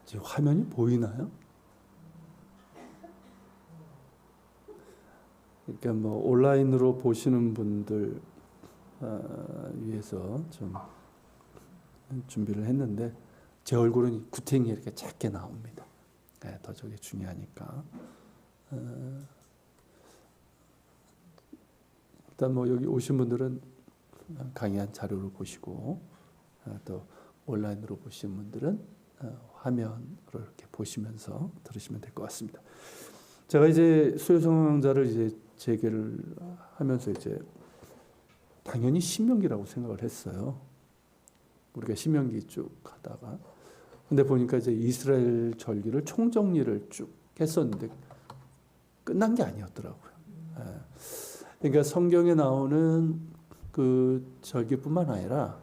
지금 화면이 보이나요? 그러니까 뭐 온라인으로 보시는 분들 위해서 좀 준비를 했는데 제 얼굴은 구탱이 이렇게 작게 나옵니다. 네, 더 저게 중요하니까. 일단 뭐 여기 오신 분들은 강의한 자료를 보시고 또 온라인으로 보신 분들은 화면으로 이렇게 보시면서 들으시면 될 것 같습니다. 제가 이제 수요성황자를 이제 재개를 하면서 이제 당연히 신명기라고 생각을 했어요. 우리가 신명기 쭉 하다가 근데 보니까 이제 이스라엘 절기를 총정리를 쭉 했었는데 끝난 게 아니었더라고요. 그러니까 성경에 나오는 그 절기뿐만 아니라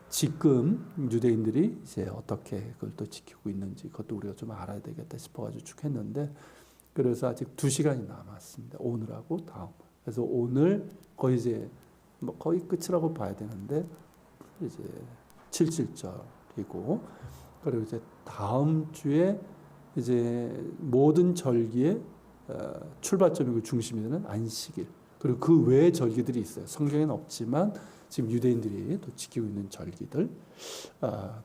지금 유대인들이 이제 어떻게 그걸 또 지키고 있는지 그것도 우리가 좀 알아야 되겠다 싶어가지고 쭉 했는데 그래서 아직 2시간이 남았습니다. 오늘하고 다음. 그래서 오늘 거의 이제 뭐 거의 끝이라고 봐야 되는데 이제 77절이고 그리고 이제 다음 주에 이제 모든 절기의 출발점이고 중심이 되는 안식일 그리고 그 외의 절기들이 있어요. 성경에는 없지만 지금 유대인들이 또 지키고 있는 절기들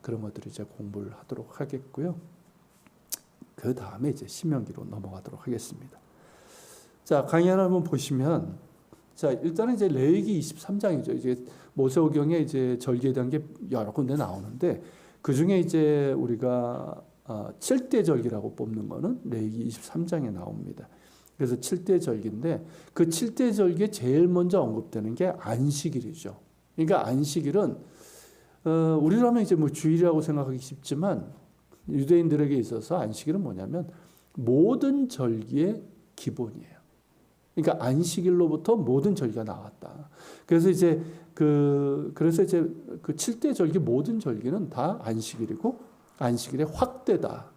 그런 것들을 이제 공부를 하도록 하겠고요. 그 다음에 이제 신명기로 넘어가도록 하겠습니다. 자, 강의를 한번 보시면 자, 일단은 이제 레위기 23장이죠. 이제 모세오경에 이제 절기에 대한 게 여러 군데 나오는데 그 중에 이제 우리가 7대 절기라고 뽑는 거는 레위기 23장에 나옵니다. 그래서 7대 절기인데 그 7대 절기에 제일 먼저 언급되는 게 안식일이죠. 그러니까 안식일은 우리로 하면 이제 뭐 주일이라고 생각하기 쉽지만 유대인들에게 있어서 안식일은 뭐냐면 모든 절기의 기본이에요. 그러니까 안식일로부터 모든 절기가 나왔다. 그래서 이제 그 7대 절기 모든 절기는 다 안식일이고 안식일의 확대다.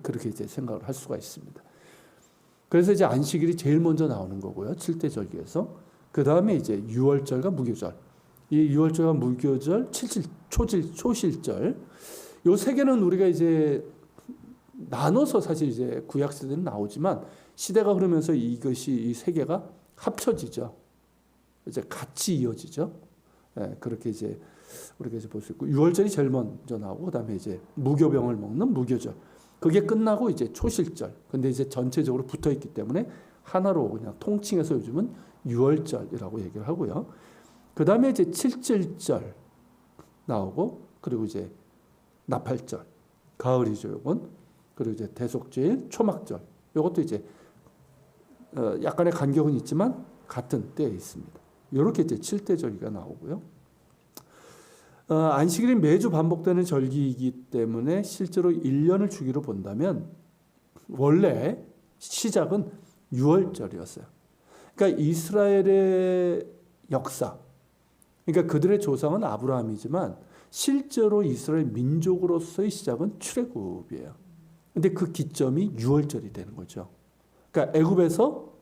그렇게 이제 생각을 할 수가 있습니다. 그래서 이제 안식일이 제일 먼저 나오는 거고요. 7대 절기에서. 그 다음에 이제 유월절과 무교절. 이 유월절과 무교절, 초실절. 요 세 개는 우리가 이제 나눠서 사실 이제 구약 시대는 나오지만 시대가 흐르면서 이것이 이 세 개가 합쳐지죠. 이제 같이 이어지죠. 네, 그렇게 이제 우리가 이제 볼 수 있고 유월절이 제일 먼저 나오고 그다음에 이제 무교병을 먹는 무교절. 그게 끝나고 이제 초실절. 근데 이제 전체적으로 붙어 있기 때문에 하나로 그냥 통칭해서 요즘은 유월절이라고 얘기를 하고요. 그다음에 이제 칠칠절 나오고 그리고 이제 나팔절, 가을이죠, 요건. 그리고 이제 대속죄일, 초막절. 요것도 이제 약간의 간격은 있지만 같은 때에 있습니다. 이렇게 이제 7대 절기가 나오고요. 안식일이 매주 반복되는 절기이기 때문에 실제로 1년을 주기로 본다면 원래 시작은 6월절이었어요. 그러니까 이스라엘의 역사, 그러니까 그들의 조상은 아브라함이지만 실제로 이스라엘 민족으로서의 시작은 출애굽이에요. 근데 그 기점이 6월절이 되는 거죠. 그러니까 애굽에서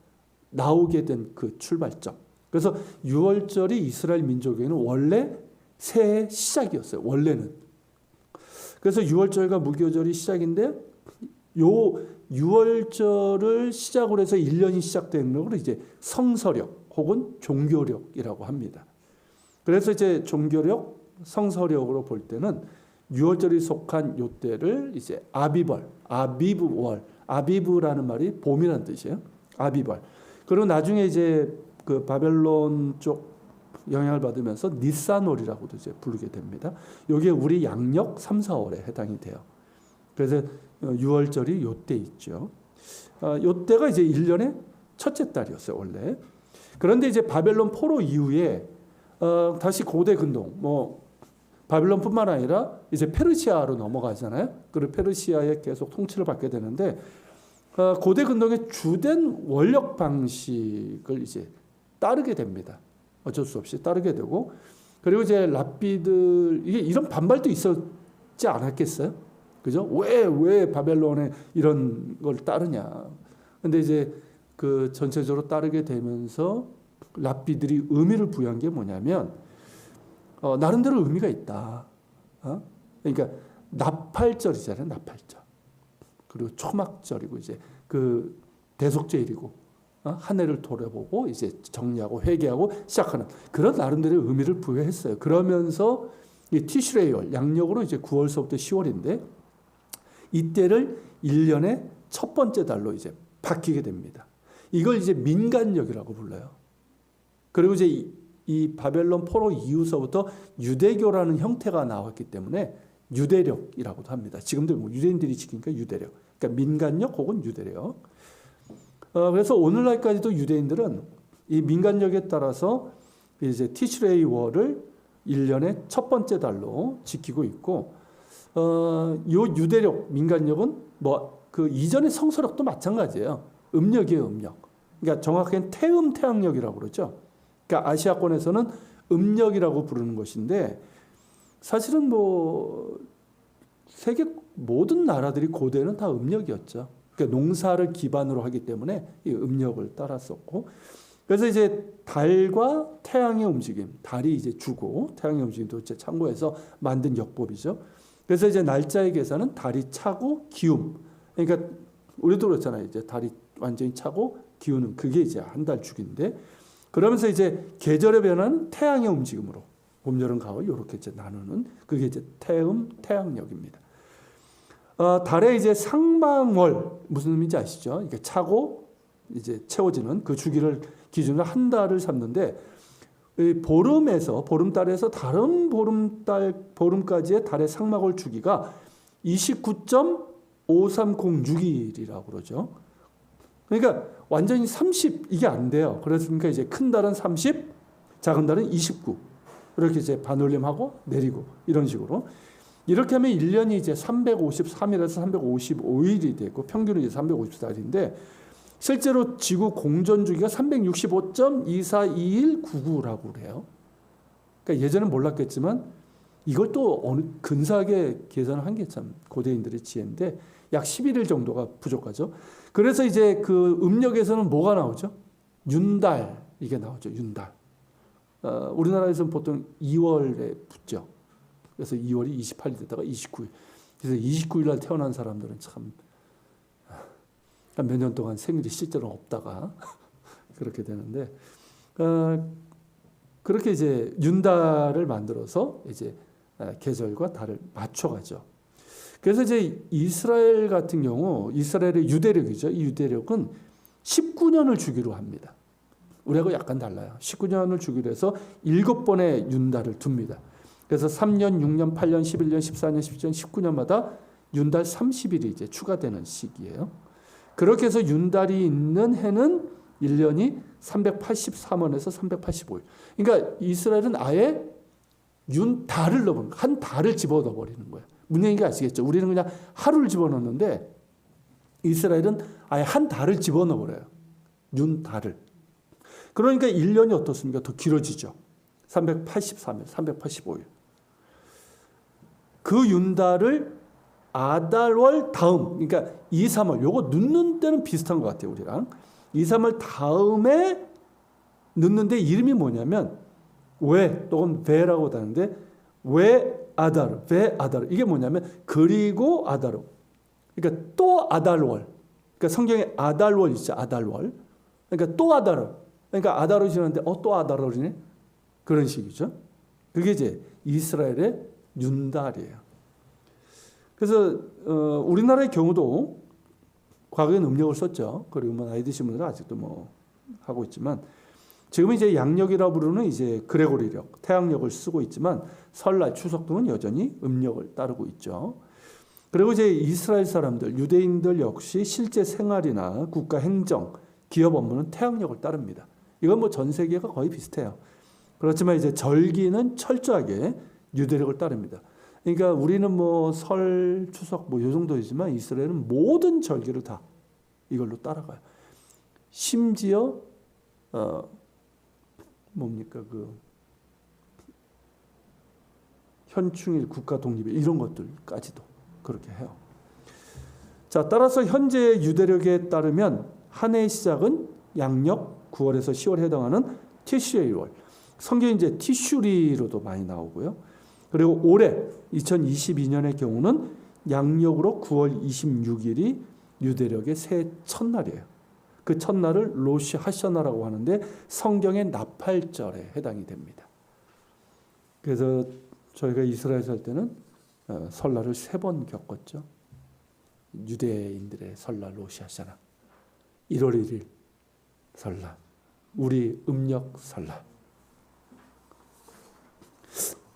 나오게 된 그 출발점. 그래서 6월절이 이스라엘 민족에게는 원래 새해 시작이었어요. 원래는. 그래서 6월절과 무교절이 시작인데 요 6월절을 시작으로 해서 1년이 시작되는 걸 이제 성서력 혹은 종교력이라고 합니다. 그래서 이제 종교력, 성서력으로 볼 때는 6월절이 속한 요 때를 이제 아비벌, 아비브월, 아비브라는 말이 봄이라는 뜻이에요. 아비벌. 그리고 나중에 이제 그 바벨론 쪽 영향을 받으면서 니산월이라고도 이제 부르게 됩니다. 이게 우리 양력 3, 4월에 해당이 돼요. 그래서 6월절이 요때 있죠. 요때가 이제 1년의 첫째 달이었어요, 원래. 그런데 이제 바벨론 포로 이후에 다시 고대 근동, 뭐 바벨론뿐만 아니라 이제 페르시아로 넘어가잖아요. 그리고 페르시아에 계속 통치를 받게 되는데 고대 근동의 주된 원력 방식을 이제 따르게 됩니다. 어쩔 수 없이 따르게 되고 그리고 이제 랍비들 이게 이런 반발도 있었지 않았겠어요? 그죠? 왜 바벨론에 이런 걸 따르냐? 근데 이제 그 전체적으로 따르게 되면서 랍비들이 의미를 부여한 게 뭐냐면 나름대로 의미가 있다. 그러니까 나팔절이잖아요. 나팔절. 그리고 초막절이고 이제 그 대속죄일이고 한 해를 돌아보고 이제 정리하고 회개하고 시작하는 그런 나름대로의 의미를 부여했어요. 그러면서 이 티슈레이월 양력으로 이제 9월서부터 10월인데 이때를 1년의 첫 번째 달로 이제 바뀌게 됩니다. 이걸 이제 민간력이라고 불러요. 그리고 이제 이 바벨론 포로 이후서부터 유대교라는 형태가 나왔기 때문에 유대력이라고도 합니다. 지금도 뭐 유대인들이 지키니까 유대력. 그러니까 민간력 혹은 유대력. 그래서 오늘날까지도 유대인들은 이 민간력에 따라서 이제 티슈레이 월을 1년의 첫 번째 달로 지키고 있고, 요 유대력, 민간력은 뭐 그 이전의 성서력도 마찬가지예요. 음력이에요, 음력. 그러니까 정확하게는 태음태양력이라고 그러죠. 그러니까 아시아권에서는 음력이라고 부르는 것인데 사실은 뭐 세계 모든 나라들이 고대는 다 음력이었죠. 그러니까 농사를 기반으로 하기 때문에 이 음력을 따랐었고, 그래서 이제 달과 태양의 움직임, 달이 이제 주고 태양의 움직임도 이제 참고해서 만든 역법이죠. 그래서 이제 날짜의 계산은 달이 차고 기움. 그러니까 우리도 그렇잖아요. 이제 달이 완전히 차고 기우는 그게 이제 한 달 주기인데, 그러면서 이제 계절의 변화는 태양의 움직임으로 봄, 여름, 가을 이렇게 이제 나누는 그게 이제 태양력입니다. 달의 이제 상망월 무슨 의미인지 아시죠? 이게 차고 이제 채워지는 그 주기를 기준으로 한 달을 삼는데, 이 보름에서 보름달에서 다른 보름까지의 달의 상망월 주기가 29.5306일이라고 그러죠. 그러니까 완전히 30 이게 안 돼요. 그러니까 이제 큰 달은 30, 작은 달은 29 이렇게 이제 반올림하고 내리고 이런 식으로. 이렇게 하면 1년이 이제 353일에서 355일이 되고 평균은 이제 354일인데 실제로 지구 공전 주기가 365.242199라고 그래요. 그러니까 예전엔 몰랐겠지만 이걸 또 어느 근사하게 계산을 한 게 참 고대인들의 지혜인데 약 11일 정도가 부족하죠. 그래서 이제 그 음력에서는 뭐가 나오죠? 윤달 이게 나오죠. 윤달. 우리나라에서는 보통 2월에 붙죠. 그래서 2월이 28일 되다가 29일. 그래서 29일 날 태어난 사람들은 참 몇 년 동안 생일이 실제로 없다가 그렇게 되는데, 그렇게 이제 윤달을 만들어서 이제 계절과 달을 맞춰가죠. 그래서 이제 이스라엘 같은 경우, 이스라엘의 유대력이죠. 이 유대력은 19년을 주기로 합니다. 우리하고 약간 달라요. 19년을 주기로 해서 7번의 윤달을 둡니다. 그래서 3년, 6년, 8년, 11년, 14년, 17년, 19년마다 윤달 30일이 이제 추가되는 시기예요. 그렇게 해서 윤달이 있는 해는 1년이 383원에서 385일. 그러니까 이스라엘은 아예 윤달을 넣어버린 거예요. 한 달을 집어넣어 버리는 거예요. 무슨 얘기인지 아시겠죠? 우리는 그냥 하루를 집어넣는데 이스라엘은 아예 한 달을 집어넣어 버려요. 윤달을. 그러니까 1년이 어떻습니까? 더 길어지죠. 383일, 385일. 그 윤달을 아달월 다음, 그러니까 2, 3월, 요거 넣는 때는 비슷한 것 같아요, 우리랑. 2, 3월 다음에 넣는데 이름이 뭐냐면 왜 또는 베라고 하는데 왜 아다르, 왜 아다르 이게 뭐냐면 그리고 아다르. 그러니까 또 아달월. 그러니까 성경에 아달월 있죠, 아달월. 그러니까 또 아다르. 그러니까 아다르 지났는데 또 아다르네 그런 식이죠. 그게 이제 이스라엘의 윤달이에요. 그래서 우리나라의 경우도 과거에는 음력을 썼죠. 그리고 뭐 나이 드신 분들은 아직도 뭐 하고 있지만 지금은 이제 양력이라 부르는 이제 그레고리력, 태양력을 쓰고 있지만 설날, 추석 등은 여전히 음력을 따르고 있죠. 그리고 이제 이스라엘 사람들, 유대인들 역시 실제 생활이나 국가 행정, 기업 업무는 태양력을 따릅니다. 이건 뭐 전 세계가 거의 비슷해요. 그렇지만 이제 절기는 철저하게 유대력을 따릅니다. 그러니까 우리는 뭐 설, 추석 뭐 이 정도이지만 이스라엘은 모든 절기를 다 이걸로 따라가요. 심지어 뭡니까 그 현충일, 국가 독립일 이런 것들까지도 그렇게 해요. 자, 따라서 현재 유대력에 따르면 한 해의 시작은 양력 9월에서 10월에 해당하는 티슈레이월. 성경에 이제 티슈리로도 많이 나오고요. 그리고 올해 2022년의 경우는 양력으로 9월 26일이 유대력의 새 첫날이에요. 그 첫날을 로시 하샤나라고 하는데 성경의 나팔절에 해당이 됩니다. 그래서 저희가 이스라엘 살 때는 설날을 3번 겪었죠. 유대인들의 설날 로시 하샤나, 1월 1일 설날, 우리 음력 설날.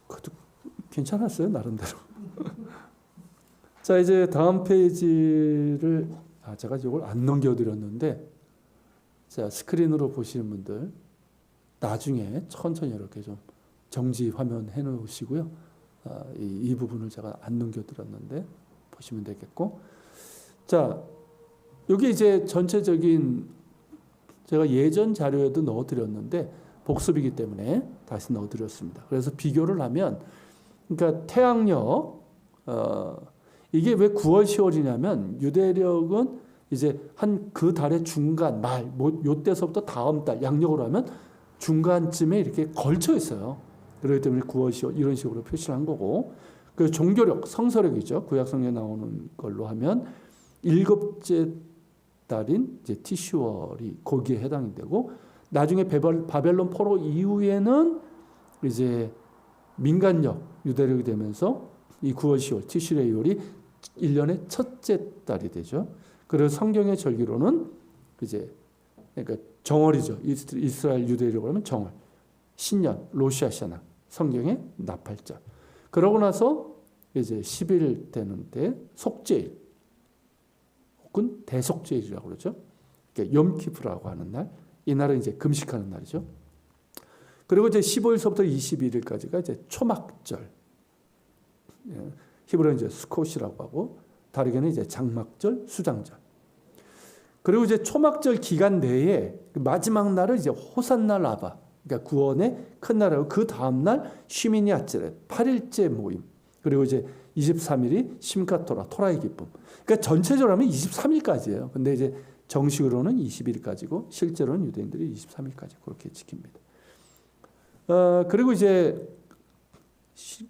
그것도 괜찮았어요, 나름대로. 자, 이제 다음 페이지를 제가 이걸 안 넘겨드렸는데, 자, 스크린으로 보시는 분들 나중에 천천히 이렇게 좀 정지 화면 해놓으시고요. 이 부분을 제가 안 넘겨드렸는데 보시면 되겠고, 자, 여기 이제 전체적인 제가 예전 자료에도 넣어드렸는데 복습이기 때문에 다시 넣어드렸습니다. 그래서 비교를 하면, 그러니까 태양력, 이게 왜 9월 10월이냐면 유대력은 이제 한 그 달의 중간 말, 요때서부터 다음 달 양력으로 하면 중간쯤에 이렇게 걸쳐 있어요. 그렇기 때문에 9월 10월 이런 식으로 표시를 한 거고, 그 종교력, 성서력이죠. 구약성경에 나오는 걸로 하면 7째 달인 이제 티슈월이 거기에 해당이 되고, 나중에 바벨론 포로 이후에는 이제 민간력, 유대력이 되면서 이 9월 10월 티슈레이월이 1년의 첫째 달이 되죠. 그리고 성경의 절기로는 이제 그러니까 정월이죠. 이스라엘 유대력으로 하면 정월, 신년 로시 하샤나, 성경의 나팔절. 그러고 나서 이제 10일 되는데 속죄일 혹은 대속죄일이라고 그러죠. 그러니까 염키프라고 하는 날, 이 날은 이제 금식하는 날이죠. 그리고 이제 15일서부터 21일까지가 이제 초막절. 히브리어는 이제 스콧이라고 하고, 다르게는 이제 장막절, 수장절. 그리고 이제 초막절 기간 내에 마지막 날을 이제 호산나 라바, 그러니까 구원의 큰 날하고 그 다음 날 쉬미니 아츠렛, 8일째 모임. 그리고 이제 23일이 심카토라, 토라의 기쁨. 그러니까 전체적으로 하면 23일까지예요. 근데 이제 정식으로는 20일까지고 실제로는 유대인들이 23일까지 그렇게 지킵니다. 그리고 이제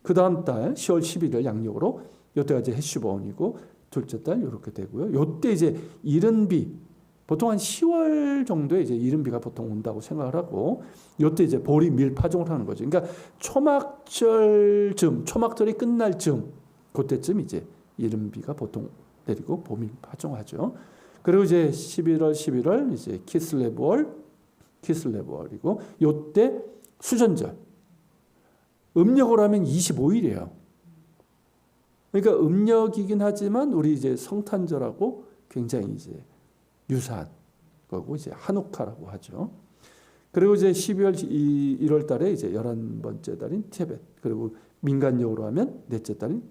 그 다음 달 10월 11일 양력으로 이때가 이제 해슈본이고 둘째 달 이렇게 되고요. 이때 이제 이른비, 보통 한 10월 정도에 이제 이른비가 보통 온다고 생각을 하고, 이때 이제 보리 밀 파종을 하는 거죠. 그러니까 초막절쯤, 초막절이 끝날 쯤, 그때쯤 이제 이른비가 보통 내리고 보밀 파종하죠. 그리고 이제 11월 이제 키슬레브월이고, 이때 수전절. 음력으로 하면 25일이에요. 그러니까 음력이긴 하지만 우리 이제 성탄절하고 굉장히 이제 유사한 거고, 이제 한우카라고 하죠. 그리고 이제 1월 달에 이제 11번째 달인 티베트, 그리고 민간력으로 하면 넷째 달인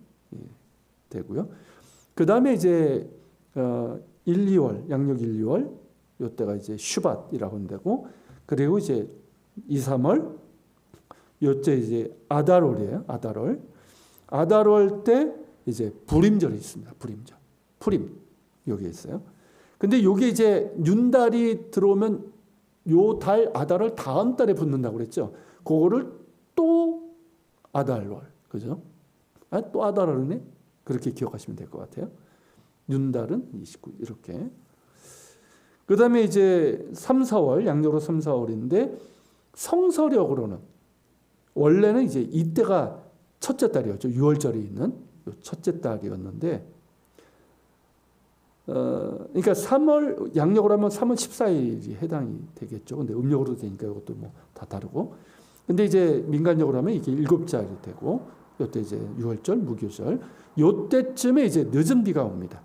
되고요. 그 다음에 이제 1, 2월, 양력 1, 2월, 이때가 이제 슈밧이라고 하는 데고, 그리고 이제 2, 3월, 요때 이제 아달월이에요. 아달월 때 이제 부림절이 있습니다. 부림절. 푸림. 여기에 있어요. 근데 요게 이제 윤달이 들어오면 요 달 아달월 다음 달에 붙는다고 그랬죠. 그거를 또 아달월. 그죠? 또 아달월이네. 그렇게 기억하시면 될 것 같아요. 윤달은 29 이렇게. 그다음에 이제 3, 4월 양력으로 3, 4월인데 성서력으로는 원래는 이제 이때가 첫째 달이었죠. 6월절이 있는 첫째 달이었는데, 그러니까 3월 양력으로 하면 3월 14일이 해당이 되겠죠. 근데 음력으로 되니까 이것도 뭐 다 다르고. 근데 이제 민간력으로 하면 이게 7자일이 되고, 이때 이제 6월절, 무교절, 요때쯤에 이제 늦은 비가 옵니다.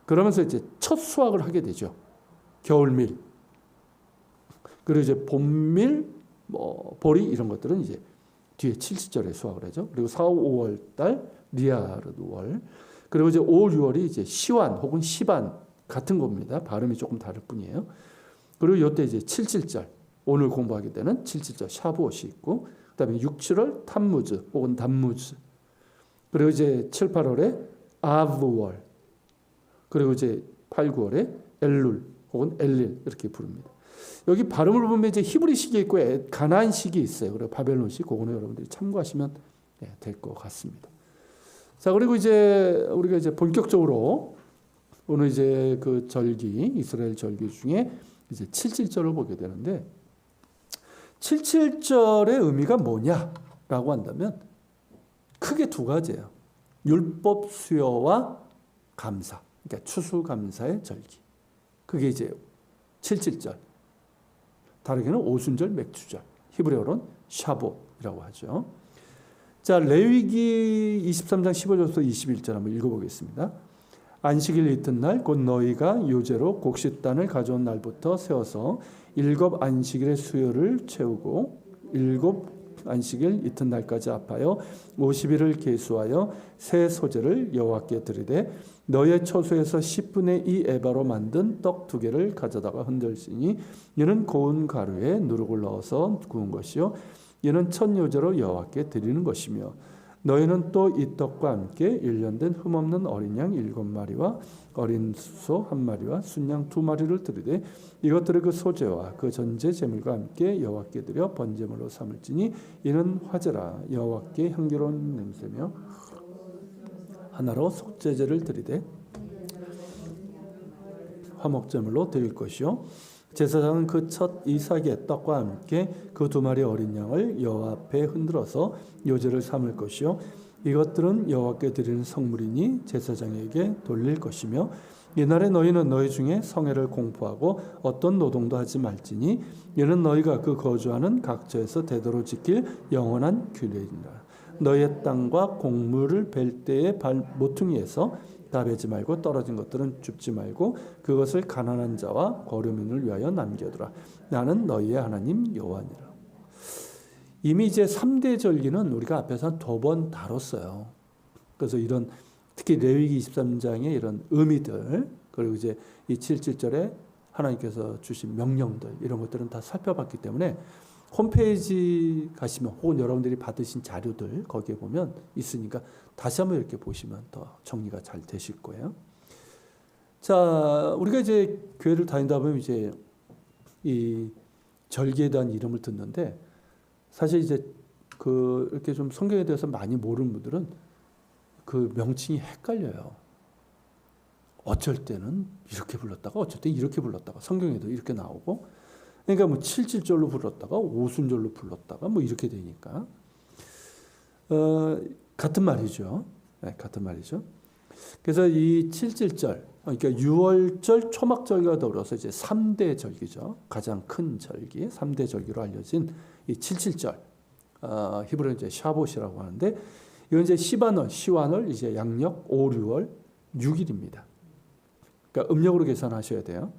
그러면서 이제 첫 수확을 하게 되죠. 겨울밀. 그리고 이제 봄밀, 뭐 보리 이런 것들은 이제 뒤에 70절에 수확을 하죠. 그리고 4, 5월 달 리아르월. 그리고 이제 5, 6월이 이제 시완 혹은 시반 같은 겁니다. 발음이 조금 다를 뿐이에요. 그리고 이때 이제 77절, 오늘 공부하게 되는 77절 샤브옷이 있고, 그다음에 6, 7월 탐무즈 혹은 담무즈. 그리고 이제 7, 8월에 아브월. 그리고 이제 8, 9월에 엘룰 혹은 엘릴 이렇게 부릅니다. 여기 발음을 보면 이제 히브리식이 있고 가나안식이 있어요. 그리고 바벨론식, 그거는 여러분들이 참고하시면 될 것 같습니다. 자, 그리고 이제 우리가 이제 본격적으로 오늘 이제 그 절기, 이스라엘 절기 중에 이제 77절을 보게 되는데 77절의 의미가 뭐냐라고 한다면 크게 두 가지예요. 율법 수여와 감사, 그러니까 추수감사의 절기. 그게 이제 77절. 다르게는 오순절, 맥주절. 히브리어로는 샤봇이라고 하죠. 자, 레위기 23장 15절부터 21절 한번 읽어보겠습니다. 안식일 이튿날 곧 너희가 요제로 곡식단을 가져온 날부터 세워서 7 안식일의 수요를 채우고 7 안식일 이튿날까지 합하여 50일을 계수하여 새 소재를 여호와께 드리되 너의 처소에서 10분의 2 에바로 만든 떡 2개를 가져다가 흔들지니 이는 고운 가루에 누룩을 넣어서 구운 것이요 이는 첫 요제로 여호와께 드리는 것이며 너희는 또 이 떡과 함께 1년 된 흠없는 어린 양 7마리와 어린 소 1마리와 순양 2마리를 드리되 이것들을 그 소제와 그 전제 제물과 함께 여호와께 드려 번제물로 삼을지니 이는 화제라 여호와께 향기로운 냄새며 하나로 속죄제를 드리되 화목제물로 드릴 것이요 제사장은 그 첫 이삭의 떡과 함께 그 2마리 어린 양을 여호와 앞에 흔들어서 요제를 삼을 것이요 이것들은 여호와께 드리는 성물이니 제사장에게 돌릴 것이며 이날에 너희는 너희 중에 성회를 공포하고 어떤 노동도 하지 말지니 이는 너희가 그 거주하는 각처에서 대대로 지킬 영원한 규례이니라. 너희의 땅과 곡물을 벨 때의 발 모퉁이에서 다 베지 말고 떨어진 것들은 줍지 말고 그것을 가난한 자와 거류민을 위하여 남겨두라. 나는 너희의 하나님 여호와니라. 이미 이제 3대 절기는 우리가 앞에서 한 2번 다뤘어요. 그래서 이런 특히 레위기 23장의 이런 의미들 그리고 이제 이 77절에 하나님께서 주신 명령들 이런 것들은 다 살펴봤기 때문에 홈페이지 가시면 혹은 여러분들이 받으신 자료들 거기에 보면 있으니까 다시 한번 이렇게 보시면 더 정리가 잘 되실 거예요. 자, 우리가 이제 교회를 다니다 보면 이제 이 절기에 대한 이름을 듣는데 사실 이제 그 이렇게 좀 성경에 대해서 많이 모르는 분들은 그 명칭이 헷갈려요. 어쩔 때는 이렇게 불렀다가 어쩔 때는 이렇게 불렀다가 성경에도 이렇게 나오고 그러니까 뭐 77절로 불렀다가 오순절로 불렀다가 뭐 이렇게 되니까 같은 말이죠. 네, 같은 말이죠. 그래서 이 77절 그러니까 6월절 초막절과 더불어서 이제 3대 절기죠. 가장 큰 절기 3대 절기로 알려진 이 77절 히브리어 이제 샤봇이라고 하는데 이건 이제 시완월 이제 양력 5, 6월 6일입니다. 그러니까 음력으로 계산하셔야 돼요.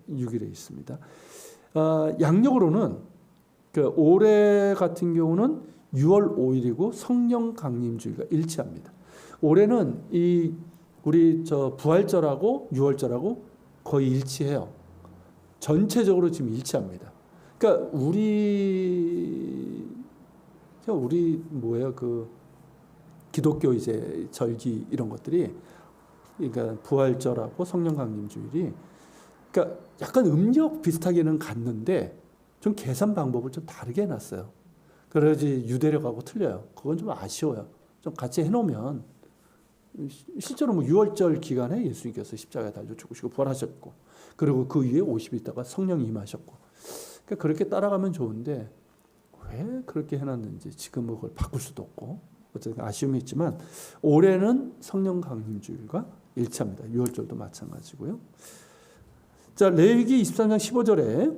6일에 있습니다. 양력으로는 그 올해 같은 경우는 6월 5일이고 성령 강림주일과 일치합니다. 올해는 이 우리 저 부활절하고 6월절하고 거의 일치해요. 전체적으로 지금 일치합니다. 그러니까 우리 뭐예요? 그 기독교 이제 절기 이런 것들이 그러니까 부활절하고 성령 강림주일이 그러니까 약간 음력 비슷하게는 갔는데 좀 계산 방법을 좀 다르게 해놨어요. 그래야지 유대력하고 틀려요. 그건 좀 아쉬워요. 좀 같이 해놓으면 실제로 뭐 6월절 기간에 예수님께서 십자가에 달려 죽으시고 부활하셨고 그리고 그 위에 50일 있다가 성령 임하셨고 그러니까 그렇게 따라가면 좋은데 왜 그렇게 해놨는지 지금은 그걸 바꿀 수도 없고 어쨌든 아쉬움이 있지만 올해는 성령 강림주일과 일치합니다. 6월절도 마찬가지고요. 자, 레위기 23장 15절에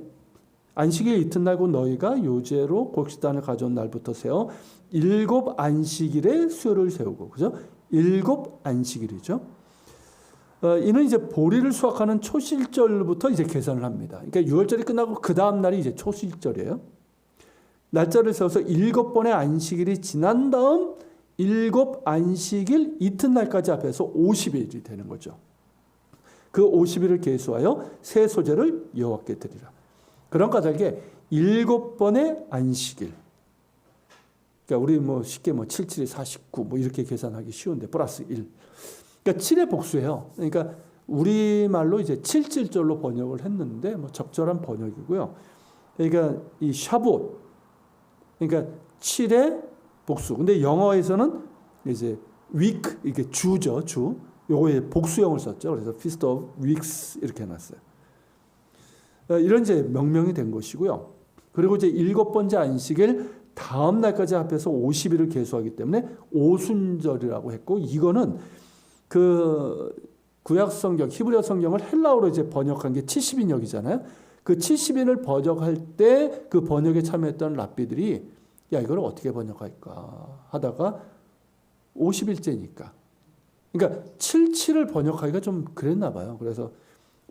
안식일 이튿날 곧 너희가 요제로 곡식단을 가져온 날부터 세어 7 안식일에 수요를 세우고 그죠? 7 안식일이죠. 이는 이제 보리를 수확하는 초실절부터 이제 계산을 합니다. 그러니까 6월절이 끝나고 그 다음 날이 이제 초실절이에요. 날짜를 세워서 7번의 안식일이 지난 다음 7 안식일 이튿날까지 합해서 50일이 되는 거죠. 그 50일을 계수하여 새 소재를 여호와께 드리라. 그런 까닭에 7번의 안식일. 그러니까 우리 뭐 쉽게 뭐 77이 49 뭐 이렇게 계산하기 쉬운데 플러스 1. 그러니까 7의 복수예요. 그러니까 우리말로 이제 77절로 번역을 했는데 뭐 적절한 번역이고요. 그러니까 이 샤봇. 그러니까 7의 복수. 근데 영어에서는 이제 week 이게 주죠, 주. 요거에 복수형을 썼죠. 그래서 feast of weeks 이렇게 해놨어요. 이런 이제 명명이 된 것이고요. 그리고 이제 7번째 안식일 다음 날까지 합해서 50일을 계수하기 때문에 오순절이라고 했고, 이거는 그 구약 성경, 히브리어 성경을 헬라어로 이제 번역한 게 70인역이잖아요. 그 70인을 번역할 때 그 번역에 참여했던 랍비들이 야, 이걸 어떻게 번역할까 하다가 50일째니까. 그러니까 77을 번역하기가 좀 그랬나 봐요. 그래서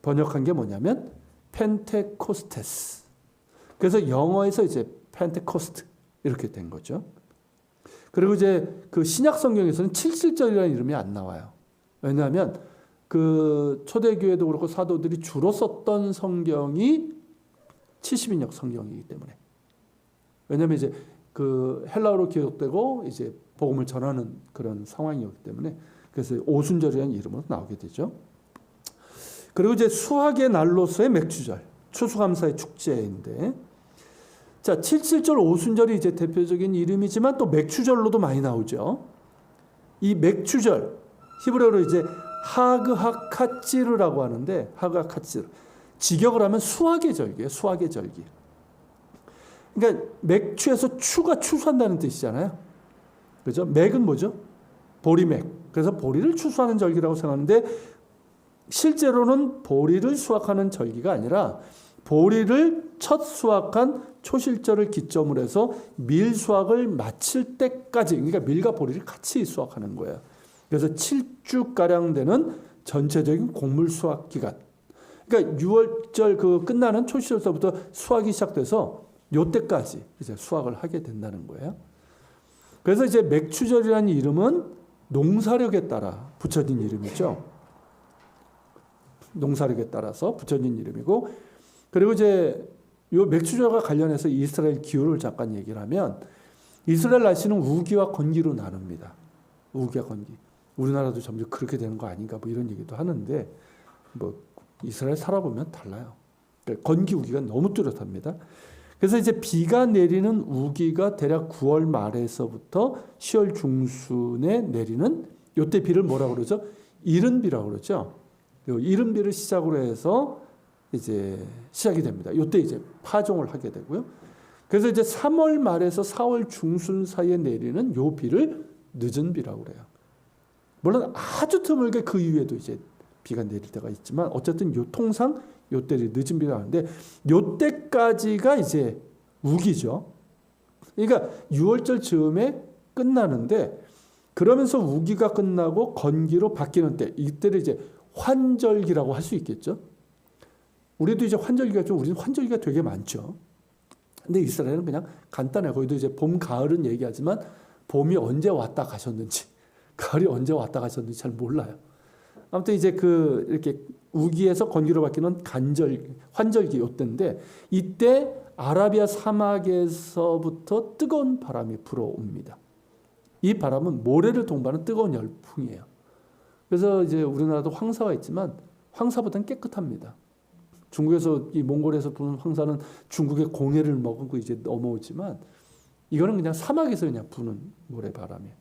번역한 게 뭐냐면 펜테코스테스. 그래서 영어에서 이제 펜테코스트 이렇게 된 거죠. 그리고 이제 그 신약 성경에서는 77절이라는 이름이 안 나와요. 왜냐하면 그 초대교회도 그렇고 사도들이 주로 썼던 성경이 70인역 성경이기 때문에. 왜냐하면 이제 그 헬라어로 기록되고 이제 복음을 전하는 그런 상황이었기 때문에, 그래서 오순절이라는 이름으로 나오게 되죠. 그리고 이제 수학의 날로서의 맥주절, 추수감사의 축제인데, 자, 77절 오순절이 이제 대표적인 이름이지만 또 맥주절로도 많이 나오죠. 이 맥주절, 히브리어로 이제 하그하카찌르라고 하는데, 하그하카찌르. 직역을 하면 수학의 절기예요, 수학의 절기. 그러니까 맥주에서 추가 추수한다는 뜻이잖아요. 그죠? 맥은 뭐죠? 보리맥. 그래서 보리를 추수하는 절기라고 생각하는데, 실제로는 보리를 수확하는 절기가 아니라 보리를 첫 수확한 초실절을 기점으로 해서 밀 수확을 마칠 때까지, 그러니까 밀과 보리를 같이 수확하는 거예요. 그래서 7주가량 되는 전체적인 곡물 수확 기간. 그러니까 6월절 그 끝나는 초실절부터 수확이 시작돼서 요때까지 이제 수확을 하게 된다는 거예요. 그래서 이제 맥추절이라는 이름은 농사력에 따라 붙여진 이름이죠. 농사력에 따라서 붙여진 이름이고, 그리고 이제 요 맥추절과 관련해서 이스라엘 기후를 잠깐 얘기를 하면, 이스라엘 날씨는 우기와 건기로 나눕니다. 우기와 건기. 우리나라도 점점 그렇게 되는 거 아닌가 뭐 이런 얘기도 하는데, 뭐 이스라엘 살아보면 달라요. 그러니까 건기 우기가 너무 뚜렷합니다. 그래서 이제 비가 내리는 우기가 대략 9월 말에서부터 10월 중순에 내리는 요때 비를 뭐라고 그러죠? 이른비라고 그러죠. 이른비를 시작으로 해서 이제 시작이 됩니다. 요때 이제 파종을 하게 되고요. 그래서 이제 3월 말에서 4월 중순 사이에 내리는 요 비를 늦은 비라고 그래요. 물론 아주 드물게 그 이후에도 이제 비가 내릴 때가 있지만, 어쨌든 요 통상 요때를 늦은 비라고 하는데, 요때까지가 이제 우기죠. 그러니까 6월절 즈음에 끝나는데, 그러면서 우기가 끝나고 건기로 바뀌는 때, 이때를 이제 환절기라고 할 수 있겠죠. 우리도 이제 환절기가 좀, 우리는 환절기가 되게 많죠. 근데 이스라엘은 그냥 간단해요. 거기도 이제 봄, 가을은 얘기하지만 봄이 언제 왔다 가셨는지, 가을이 언제 왔다 가셨는지 잘 몰라요. 아무튼 이제 그 이렇게 우기에서 건기로 바뀌는 환절기 요때인데, 이때 아라비아 사막에서부터 뜨거운 바람이 불어옵니다. 이 바람은 모래를 동반하는 뜨거운 열풍이에요. 그래서 이제 우리나라도 황사가 있지만 황사보다는 깨끗합니다. 중국에서 이 몽골에서 부는 황사는 중국의 공해를 먹고 이제 넘어오지만, 이거는 그냥 사막에서 그냥 부는 모래 바람이에요.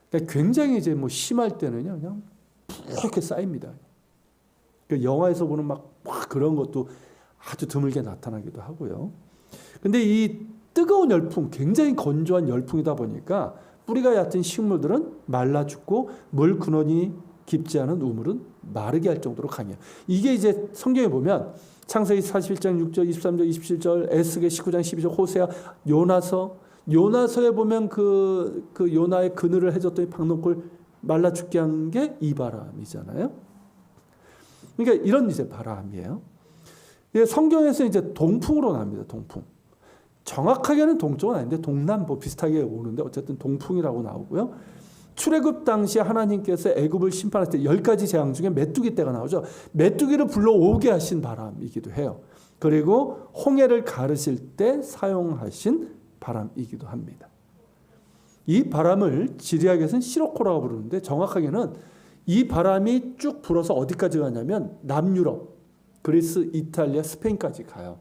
그러니까 굉장히 이제 뭐 심할 때는요, 그냥 이렇게 쌓입니다. 그 영화에서 보는 막 그런 것도 아주 드물게 나타나기도 하고요. 근데 이 뜨거운 열풍, 굉장히 건조한 열풍이다 보니까 뿌리가 얕은 식물들은 말라 죽고, 물 근원이 깊지 않은 우물은 마르게 할 정도로 강해요. 이게 이제 성경에 보면 창세기 41장 6절, 23절, 27절, 에스겔 19장 12절, 호세아, 요나서에 보면 그 요나의 그늘을 해줬더니 박농골 말라 죽게 한 게 이 바람이잖아요. 그러니까 이런 이제 바람이에요. 성경에서 이제 동풍으로 납니다. 동풍. 정확하게는 동쪽은 아닌데 동남부 비슷하게 오는데, 어쨌든 동풍이라고 나오고요. 출애굽 당시 하나님께서 애굽을 심판할 때 10가지 재앙 중에 메뚜기 떼가 나오죠. 메뚜기를 불러오게 하신 바람이기도 해요. 그리고 홍해를 가르실 때 사용하신 바람이기도 합니다. 이 바람을 지리학에서는 시로코라고 부르는데, 정확하게는 이 바람이 쭉 불어서 어디까지 가냐면 남유럽, 그리스, 이탈리아, 스페인까지 가요.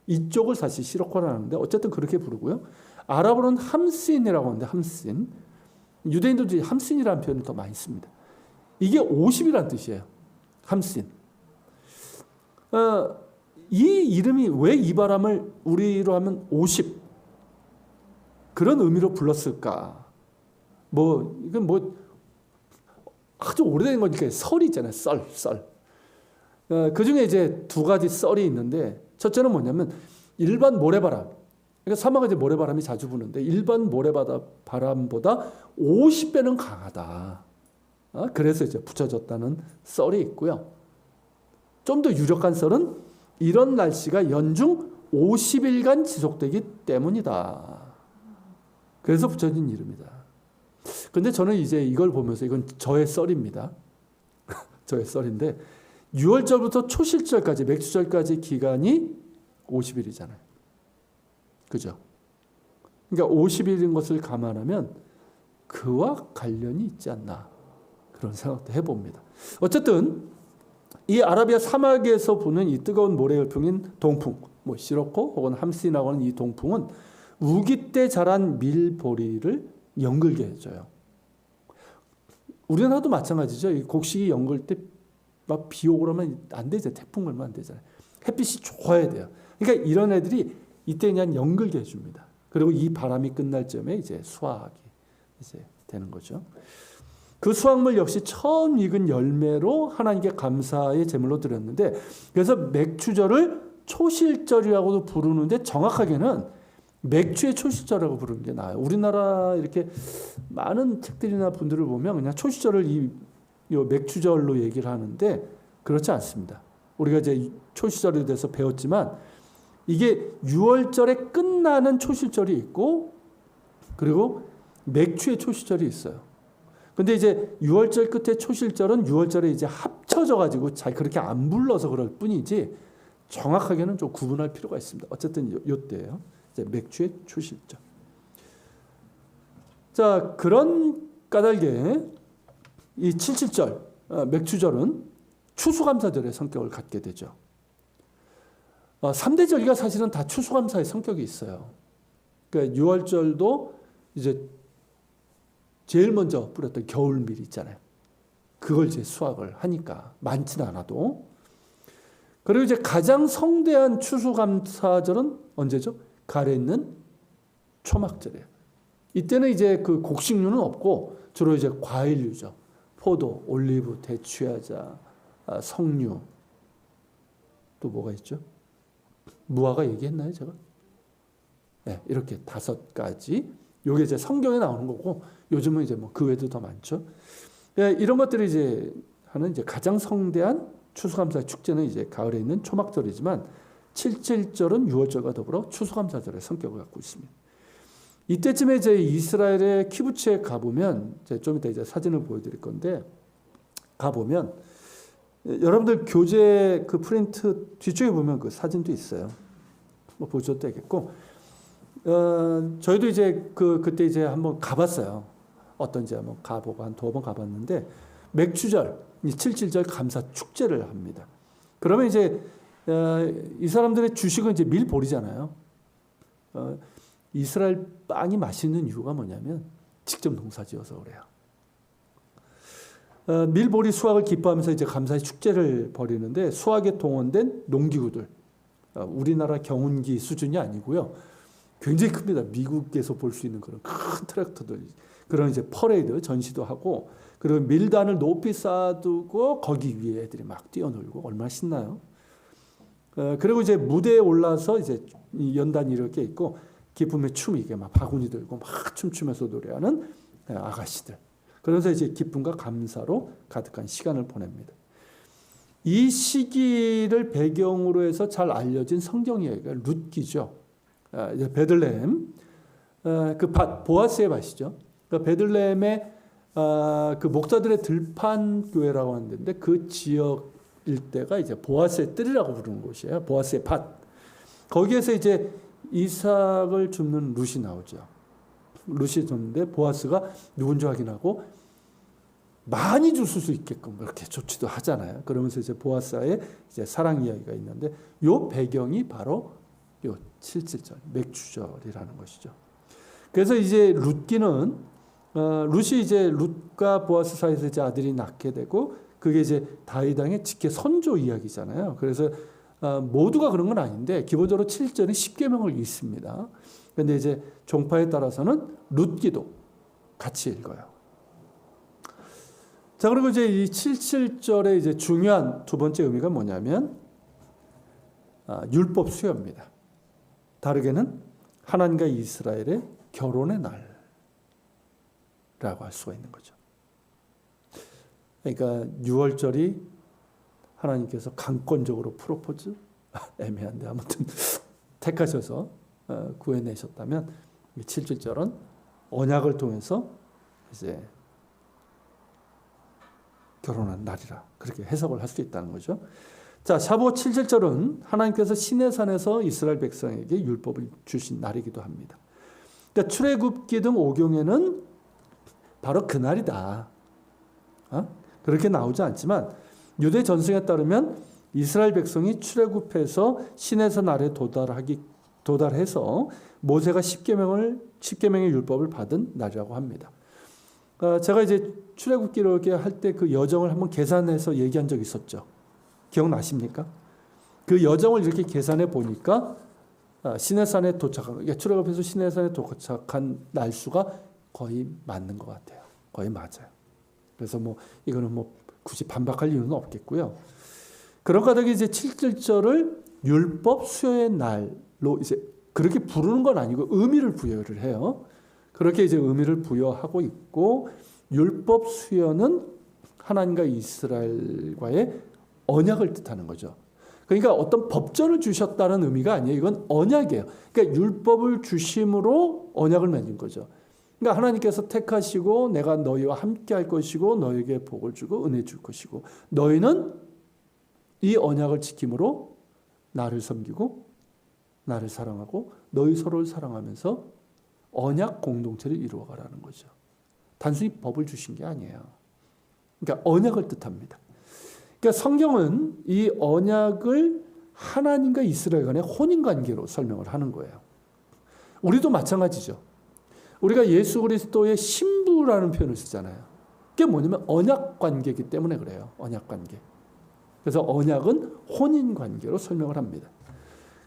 이쪽을 사실 시로코라고 하는데, 어쨌든 그렇게 부르고요. 아랍어로는 함신이라고 하는데 함신. 유대인들도 함신이라는 표현을 더 많이 씁니다. 이게 50이라는 뜻이에요. 함신. 이 이름이 왜 이 바람을 우리로 하면 50 그런 의미로 불렀을까? 이건 아주 오래된 거니까 썰이 있잖아요. 썰. 그 중에 이제 두 가지 썰이 있는데 첫째는 뭐냐면 일반 모래바람. 그러니까 사막에 이제 모래바람이 자주 부는데 일반 모래바람보다 50배는 강하다. 그래서 이제 붙여졌다는 썰이 있고요. 좀 더 유력한 썰은 이런 날씨가 연중 50일간 지속되기 때문이다. 그래서 붙여진 이름이다. 근데 저는 이제 이걸 보면서 이건 저의 썰입니다. 저의 썰인데 6월절부터 초실절까지 맥추절까지 기간이 50일이잖아요. 그죠? 그러니까 50일인 것을 감안하면 그와 관련이 있지 않나 그런 생각도 해봅니다. 어쨌든 이 아라비아 사막에서 부는 이 뜨거운 모래열풍인 동풍, 시로코 혹은 함신이라고 하는 이 동풍은 우기 때 자란 밀보리를 연글게 해줘요. 우리나라도 마찬가지죠. 이 곡식이 연글 때 막 비 오고 그러면 안 되죠. 태풍 걸면 안 되잖아요. 햇빛이 좋아야 돼요. 그러니까 이런 애들이 이때 그냥 연글게 해줍니다. 그리고 이 바람이 끝날 쯤에 이제 수확이 이제 되는 거죠. 그 수확물 역시 처음 익은 열매로 하나님께 감사의 제물로 드렸는데, 그래서 맥추절을 초실절이라고도 부르는데 정확하게는 맥추의 초실절이라고 부르는 게 나아요. 우리나라 이렇게 많은 책들이나 분들을 보면 그냥 초실절을 이 맥추절로 얘기를 하는데 그렇지 않습니다. 우리가 이제 초실절에 대해서 배웠지만 이게 6월절에 끝나는 초실절이 있고 그리고 맥추의 초실절이 있어요. 근데 이제 6월절 끝에 초실절은 6월절에 이제 합쳐져 가지고 잘 그렇게 안 불러서 그럴 뿐이지 정확하게는 좀 구분할 필요가 있습니다. 어쨌든 요때예요. 이제 맥추의 초실절. 자, 그런 까닭에 이 77절, 맥추절은 추수감사절의 성격을 갖게 되죠. 3대 절기가 사실은 다 추수감사의 성격이 있어요. 그러니까 6월절도 이제 제일 먼저 뿌렸던 겨울밀 있잖아요. 그걸 이제 수확을 하니까 많지는 않아도. 그리고 이제 가장 성대한 추수감사절은 언제죠? 가을에 있는 초막절이에요. 이때는 이제 그 곡식류는 없고 주로 이제 과일류죠. 포도, 올리브, 대추야자, 석류. 또 뭐가 있죠? 무화과 얘기했나요, 제가? 네, 이렇게 5가지. 요게 이제 성경에 나오는 거고, 요즘은 이제 그 외에도 더 많죠. 네, 이런 것들이 이제 하는 이제 가장 성대한 추수감사 축제는 이제 가을에 있는 초막절이지만, 77절은 6월절과 더불어 추수감사절의 성격을 갖고 있습니다. 이때쯤에 이제 이스라엘의 키부츠에 가보면, 좀 이따 이제 사진을 보여드릴 건데, 가보면, 여러분들 교재 그 프린트 뒤쪽에 보면 그 사진도 있어요. 보셔도 되겠고, 저희도 이제 그때 이제 한번 가봤어요. 어떤지 한번 가보고 한 2번 가봤는데, 맥추절, 77절 감사 축제를 합니다. 그러면 이제, 이 사람들의 주식은 이제 밀보리잖아요. 이스라엘 빵이 맛있는 이유가 뭐냐면, 직접 농사 지어서 그래요. 밀보리 수확을 기뻐하면서 이제 감사의 축제를 벌이는데 수확에 동원된 농기구들, 우리나라 경운기 수준이 아니고요. 굉장히 큽니다. 미국에서 볼 수 있는 그런 큰 트랙터들, 그런 이제 퍼레이드 전시도 하고, 그리고 밀단을 높이 쌓아두고 거기 위에 애들이 막 뛰어놀고 얼마나 신나요. 그리고 이제 무대에 올라서 이제 연단이 이렇게 있고 기쁨의 춤이 이게 막 바구니 들고 막 춤추면서 노래하는 아가씨들. 그래서 이제 기쁨과 감사로 가득한 시간을 보냅니다. 이 시기를 배경으로 해서 잘 알려진 성경 이야기가 룻기죠. 베들레헴, 그 밭, 보아스의 밭이죠. 그 베들레헴의 그 목자들의 들판 교회라고 하는데 그 지역 일대가 이제 보아스의 뜰이라고 부르는 곳이에요. 보아스의 밭. 거기에서 이제 이삭을 줍는 룻이 나오죠. 룻이 줬는데 보아스가 누군지 확인하고 많이 줄 수 있게끔 그렇게 좋지도 하잖아요. 그러면서 이제 보아스와의 이제 사랑 이야기가 있는데 요 배경이 바로 요 77절 맥추절이라는 것이죠. 그래서 이제 룻이 이제 룻과 보아스 사이에서 이제 아들이 낳게 되고 그게 이제 다윗 왕의 직계 선조 이야기잖아요. 그래서 모두가 그런 건 아닌데 기본적으로 7절에 10계명을 읽습니다. 그런데 이제 종파에 따라서는 룻기도 같이 읽어요. 자, 그리고 이제 이 77절의 이제 중요한 두 번째 의미가 뭐냐면 율법 수여입니다. 다르게는 하나님과 이스라엘의 결혼의 날이라고 할 수가 있는 거죠. 그러니까 6월절이 하나님께서 강권적으로 프로포즈 애매한데 아무튼 택하셔서 구해내셨다면 77절은 언약을 통해서 이제 결혼한 날이라 그렇게 해석을 할 수 있다는 거죠. 자, 샤브옷 77절은 하나님께서 시내산에서 이스라엘 백성에게 율법을 주신 날이기도 합니다. 그러니까 출애굽기 등 오경에는 바로 그 날이다. 그렇게 나오지 않지만 유대 전승에 따르면 이스라엘 백성이 출애굽해서 시내산 아래 도달해서 모세가 10계명의 율법을 받은 날이라고 합니다. 제가 이제 출애굽기를 할 때 그 여정을 한번 계산해서 얘기한 적이 있었죠. 기억나십니까? 그 여정을 이렇게 계산해 보니까 시내산에 도착한, 출애굽해서 시내산에 도착한 날수가 거의 맞는 것 같아요. 거의 맞아요. 그래서 뭐 이거는 뭐 굳이 반박할 이유는 없겠고요. 그런 까닭에 이제 7절을 율법 수여의 날로 이제 그렇게 부르는 건 아니고 의미를 부여를 해요. 그렇게 이제 의미를 부여하고 있고, 율법 수여는 하나님과 이스라엘과의 언약을 뜻하는 거죠. 그러니까 어떤 법전을 주셨다는 의미가 아니에요. 이건 언약이에요. 그러니까 율법을 주심으로 언약을 맺은 거죠. 그러니까 하나님께서 택하시고 내가 너희와 함께 할 것이고 너희에게 복을 주고 은혜 줄 것이고 너희는 이 언약을 지킴으로 나를 섬기고 나를 사랑하고 너희 서로를 사랑하면서 언약 공동체를 이루어가라는 거죠. 단순히 법을 주신 게 아니에요. 그러니까 언약을 뜻합니다. 그러니까 성경은 이 언약을 하나님과 이스라엘 간의 혼인관계로 설명을 하는 거예요. 우리도 마찬가지죠. 우리가 예수 그리스도의 신부라는 표현을 쓰잖아요. 그게 뭐냐면 언약관계이기 때문에 그래요. 언약관계. 그래서 언약은 혼인관계로 설명을 합니다.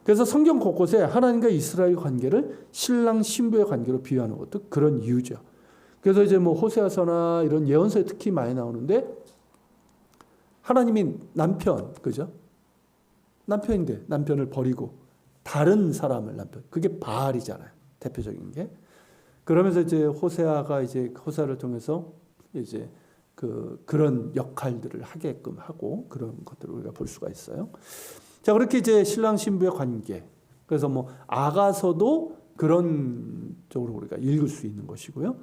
그래서 성경 곳곳에 하나님과 이스라엘 관계를 신랑 신부의 관계로 비유하는 것도 그런 이유죠. 그래서 이제 뭐 호세아서나 이런 예언서에 특히 많이 나오는데 하나님이 남편, 그죠? 남편인데 남편을 버리고 다른 사람을 남편. 그게 바알이잖아요. 대표적인 게. 그러면서 이제 호세아가 이제 호세아를 통해서 이제 그런 역할들을 하게끔 하고 그런 것들을 우리가 볼 수가 있어요. 자, 그렇게 이제 신랑 신부의 관계. 그래서 뭐 아가서도 그런 쪽으로 우리가 읽을 수 있는 것이고요.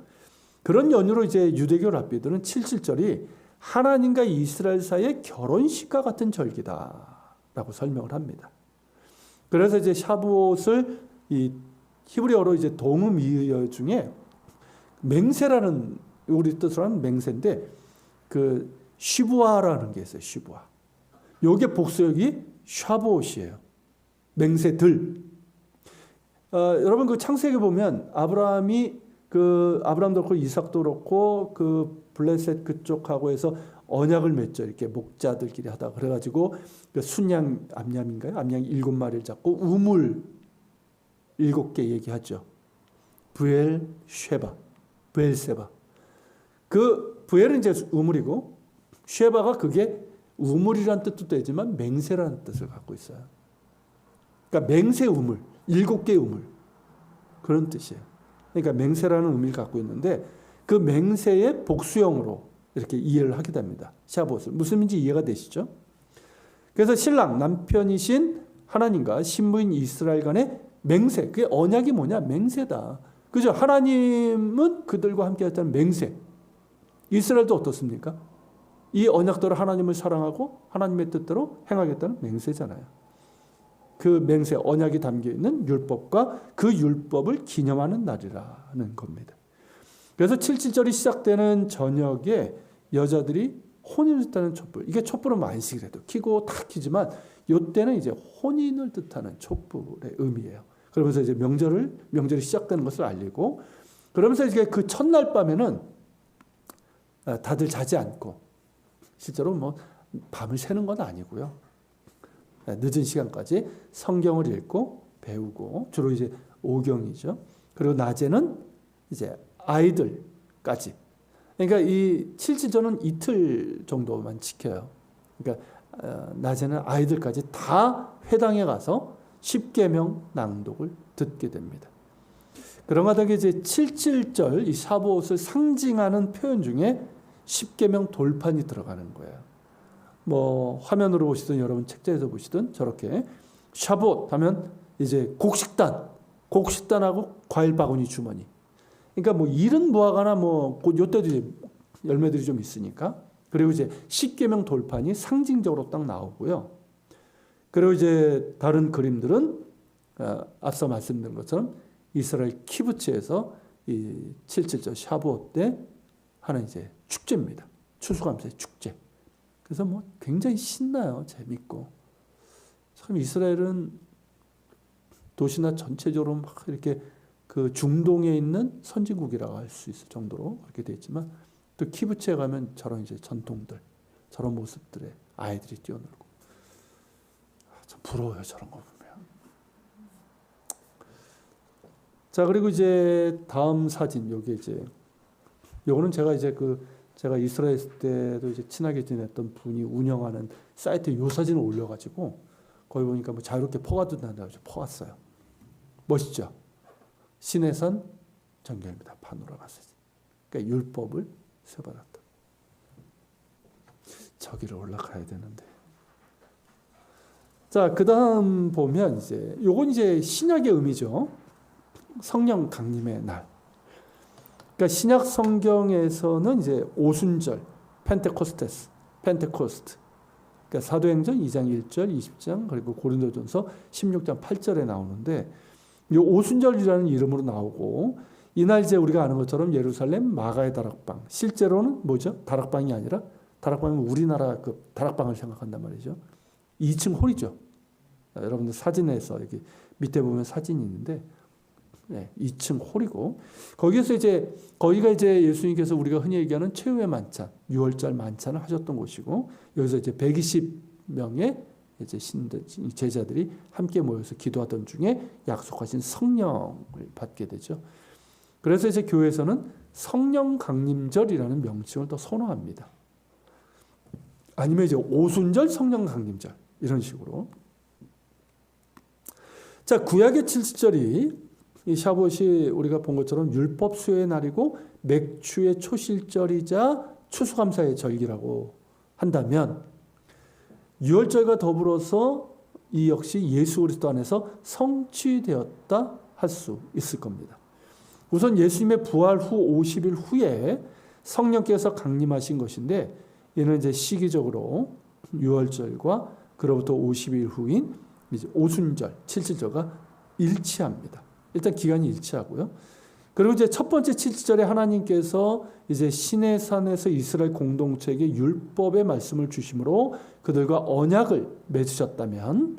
그런 연유로 이제 유대교 랍비들은 77절이 하나님과 이스라엘 사이의 결혼식과 같은 절기다라고 설명을 합니다. 그래서 이제 샤브옷을 이 히브리어로 이제 동음이어 중에 맹세라는 우리 뜻으로 하는 맹세인데 그 시부아라는 게 있어요. 시부아. 요게 복수역이 샤브옷이에요. 맹세들. 여러분 그 창세기 보면 아브라함도 그렇고 이삭도 그렇고 그 블레셋 그쪽하고 해서 언약을 맺죠. 이렇게 목자들끼리 하다 그래가지고 그 순양 암양인가요? 암양 7마리를 잡고 우물 7개 얘기하죠. 부엘세바. 그 부엘은 이제 우물이고 쉐바가 그게 우물이란 뜻도 되지만 맹세라는 뜻을 갖고 있어요. 그러니까 맹세 우물, 7개의 우물 그런 뜻이에요. 그러니까 맹세라는 의미를 갖고 있는데 그 맹세의 복수형으로 이렇게 이해를 하게 됩니다. 샤브옷을. 무슨 말인지 이해가 되시죠? 그래서 신랑, 남편이신 하나님과 신부인 이스라엘 간의 맹세. 그게 언약이 뭐냐? 맹세다. 그죠? 하나님은 그들과 함께 했다는 맹세. 이스라엘도 어떻습니까? 이 언약대로 하나님을 사랑하고 하나님의 뜻대로 행하겠다는 맹세잖아요. 그 맹세, 언약이 담겨있는 율법과 그 율법을 기념하는 날이라는 겁니다. 그래서 77절이 시작되는 저녁에 여자들이 혼인을 뜻하는 촛불. 이게 촛불은 만식이라도 켜고 다 켜지만 이때는 이제 혼인을 뜻하는 촛불의 의미예요. 그러면서 이제 명절이 시작되는 것을 알리고, 그러면서 이제 그 첫날 밤에는 다들 자지 않고, 실제로 뭐 밤을 새는 건 아니고요. 늦은 시간까지 성경을 읽고 배우고, 주로 이제 오경이죠. 그리고 낮에는 이제 아이들까지. 그러니까 이 칠칠절은 이틀 정도만 지켜요. 그러니까 낮에는 아이들까지 다 회당에 가서 십계명 낭독을 듣게 됩니다. 그런 가다가 이제 칠칠절 이 샤보옷을 상징하는 표현 중에 십계명 돌판이 들어가는 거예요. 뭐 화면으로 보시든 여러분 책자에서 보시든 저렇게 샤보옷 하면 이제 곡식단하고 과일 바구니 주머니. 그러니까 뭐 일은 뭐하거나 뭐 요때도 이제 열매들이 좀 있으니까. 그리고 이제 십계명 돌판이 상징적으로 딱 나오고요. 그리고 이제 다른 그림들은 앞서 말씀드린 것처럼 이스라엘 키부츠에서 이 칠칠절 샤부옷 때 하는 이제 축제입니다. 추수감사의 축제. 그래서 뭐 굉장히 신나요. 재밌고. 참 이스라엘은 도시나 전체적으로 막 이렇게 그 중동에 있는 선진국이라고 할 수 있을 정도로 그렇게 돼 있지만, 또 키부츠에 가면 저런 이제 전통들, 저런 모습들에 아이들이 뛰어놀고, 참 부러워요. 저런 거 보면. 자, 그리고 이제 다음 사진, 여기 이제 요거는 제가 이제 제가 이스라엘 있을 때도 이제 친하게 지냈던 분이 운영하는 사이트에 요 사진을 올려가지고 거기 보니까 뭐 자유롭게 퍼가든다고 퍼갔어요. 멋있죠? 시내산 전결입니다. 파노라마 사진. 그러니까 율법을 세받았다. 저기를 올라가야 되는데. 자, 그 다음 보면 이제 요건 이제 신약의 의미죠. 성령 강림의 날. 그러니까 신약 성경에서는 이제 오순절, 펜테코스트. 그러니까 사도행전 2장 1절, 20장, 그리고 고린도전서 16장 8절에 나오는데, 이 오순절이라는 이름으로 나오고, 이날 이제 우리가 아는 것처럼 예루살렘 마가의 다락방, 실제로는 뭐죠? 다락방이 아니라, 다락방은 우리나라 그 다락방을 생각한단 말이죠. 2층 홀이죠. 여러분들 사진에서 여기 밑에 보면 사진이 있는데, 네, 2층 홀이고, 거기가 이제 예수님께서 우리가 흔히 얘기하는 최후의 만찬, 6월절 만찬을 하셨던 곳이고, 여기서 이제 120명의 이제 제자들이 함께 모여서 기도하던 중에 약속하신 성령을 받게 되죠. 그래서 이제 교회에서는 성령 강림절이라는 명칭을 또 선호합니다. 아니면 이제 오순절 성령 강림절 이런 식으로. 자, 구약의 칠칠절이 이 샤봇이 우리가 본 것처럼 율법 수요의 날이고 맥주의 초실절이자 추수감사의 절기라고 한다면, 유월절과 더불어서 이 역시 예수 그리스도 안에서 성취되었다 할 수 있을 겁니다. 우선 예수님의 부활 후 50일 후에 성령께서 강림하신 것인데, 이는 이제 시기적으로 유월절과 그로부터 50일 후인 이제 오순절, 칠칠절과 일치합니다. 일단 기간이 일치하고요. 그리고 이제 첫 번째 칠칠절에 하나님께서 이제 시내산에서 이스라엘 공동체에게 율법의 말씀을 주심으로 그들과 언약을 맺으셨다면,